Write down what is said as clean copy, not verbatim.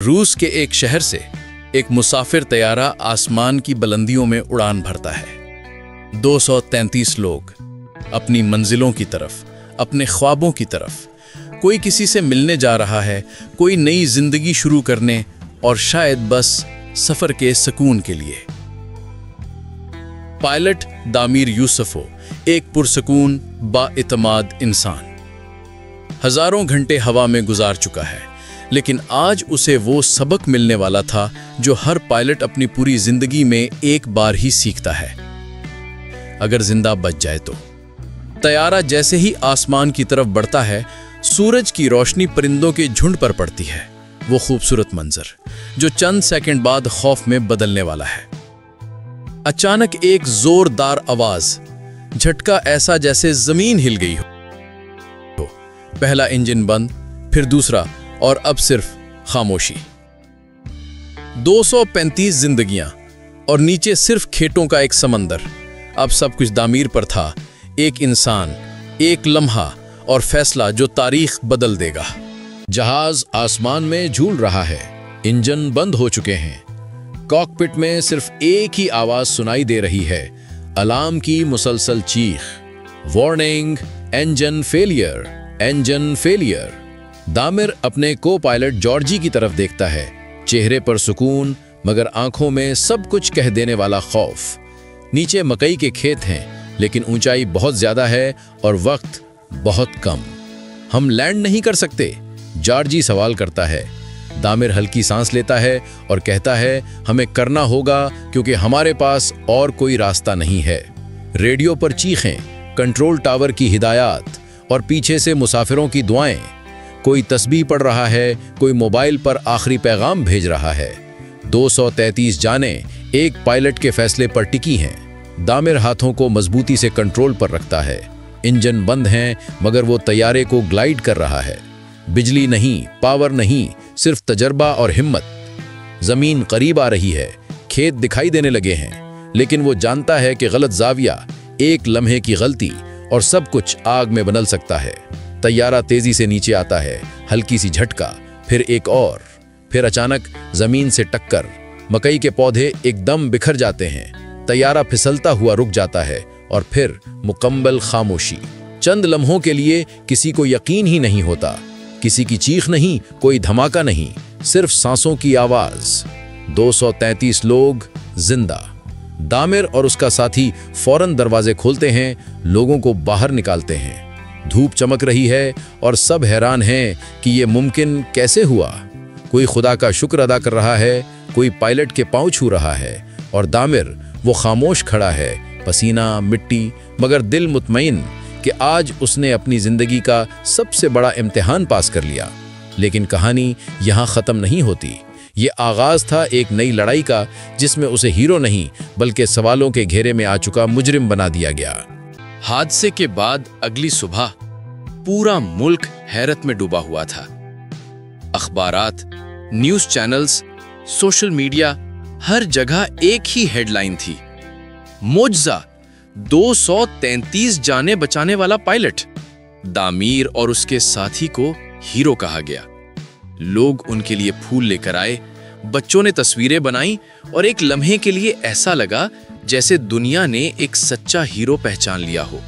रूस के एक शहर से एक मुसाफिर तैयारा आसमान की बुलंदियों में उड़ान भरता है। 233 लोग अपनी मंजिलों की तरफ, अपने ख्वाबों की तरफ। कोई किसी से मिलने जा रहा है, कोई नई जिंदगी शुरू करने, और शायद बस सफर के सुकून के लिए। पायलट दामिर यूसुफो एक पुरसकून बाइतमाद इंसान, हजारों घंटे हवा में गुजार चुका है, लेकिन आज उसे वो सबक मिलने वाला था जो हर पायलट अपनी पूरी जिंदगी में एक बार ही सीखता है, अगर जिंदा बच जाए तो। तैयारा जैसे ही आसमान की तरफ बढ़ता है, सूरज की रोशनी परिंदों के झुंड पर पड़ती है। वो खूबसूरत मंजर जो चंद सेकंड बाद खौफ में बदलने वाला है। अचानक एक जोरदार आवाज, झटका ऐसा जैसे जमीन हिल गई हो। पहला इंजन बंद, फिर दूसरा, और अब सिर्फ खामोशी। 235 जिंदगियां और नीचे सिर्फ खेतों का एक समंदर। अब सब कुछ दामिर पर था, एक इंसान, एक लम्हा और फैसला जो तारीख बदल देगा। जहाज आसमान में झूल रहा है, इंजन बंद हो चुके हैं। कॉकपिट में सिर्फ एक ही आवाज सुनाई दे रही है, अलार्म की मुसलसल चीख, warning, engine failure, engine failure. Damir अपने को पायलट जॉर्जी की तरफ देखता है, चेहरे पर सुकून मगर आंखों में सब कुछ कह देने वाला खौफ। नीचे मकई के खेत हैं, लेकिन ऊंचाई बहुत ज्यादा है और वक्त बहुत कम। हम लैंड नहीं कर सकते? जॉर्जी सवाल करता है। दामिर हल्की सांस लेता है और कहता है, हमें करना होगा क्योंकि हमारे पास और कोई रास्ता नहीं है। रेडियो पर चीखें, कंट्रोल टावर की हिदायत और पीछे से मुसाफिरों की दुआएं। कोई तस्बीह पढ़ रहा है, कोई मोबाइल पर आखिरी पैगाम भेज रहा है। 233 जानें एक पायलट के फैसले पर टिकी हैं। दामिर हाथों को मजबूती से कंट्रोल पर रखता है। इंजन बंद हैं, मगर वो तैयारे को ग्लाइड कर रहा है। बिजली नहीं, पावर नहीं, सिर्फ तजर्बा और हिम्मत। जमीन करीब आ रही है, खेत दिखाई देने लगे हैं, लेकिन वो जानता है कि गलत जाविया, एक लम्हे की गलती और सब कुछ आग में बदल सकता है। तैयारा तेजी से नीचे आता है, हल्की सी झटका, फिर एक और, फिर अचानक जमीन से टक्कर। मकई के पौधे एकदम बिखर जाते हैं। तैयारा फिसलता हुआ रुक जाता है और फिर मुकम्मल खामोशी। चंद लम्हों के लिए किसी को यकीन ही नहीं होता। किसी की चीख नहीं, कोई धमाका नहीं, सिर्फ सांसों की आवाज। 233 लोग जिंदा। दामिर और उसका साथी फौरन दरवाजे खोलते हैं, लोगों को बाहर निकालते हैं। धूप चमक रही है और सब हैरान हैं कि ये मुमकिन कैसे हुआ। कोई खुदा का शुक्र अदा कर रहा है, कोई पायलट के पांव छू रहा है, और दामिर वो खामोश खड़ा है, पसीना, मिट्टी, मगर दिल मुतमईन कि आज उसने अपनी जिंदगी का सबसे बड़ा इम्तिहान पास कर लिया। लेकिन कहानी यहाँ खत्म नहीं होती। ये आगाज था एक नई लड़ाई का, जिसमें उसे हीरो नहीं बल्कि सवालों के घेरे में आ चुका मुजरिम बना दिया गया। हादसे के बाद अगली सुबह पूरा मुल्क हैरत में डूबा हुआ था। अखबारात, न्यूज चैनल्स, सोशल मीडिया, हर जगह एक ही हेडलाइन थी, मुअज्जा, 233 जाने बचाने वाला पायलट। दामिर और उसके साथी को हीरो कहा गया। लोग उनके लिए फूल लेकर आए, बच्चों ने तस्वीरें बनाई, और एक लम्हे के लिए ऐसा लगा जैसे दुनिया ने एक सच्चा हीरो पहचान लिया हो।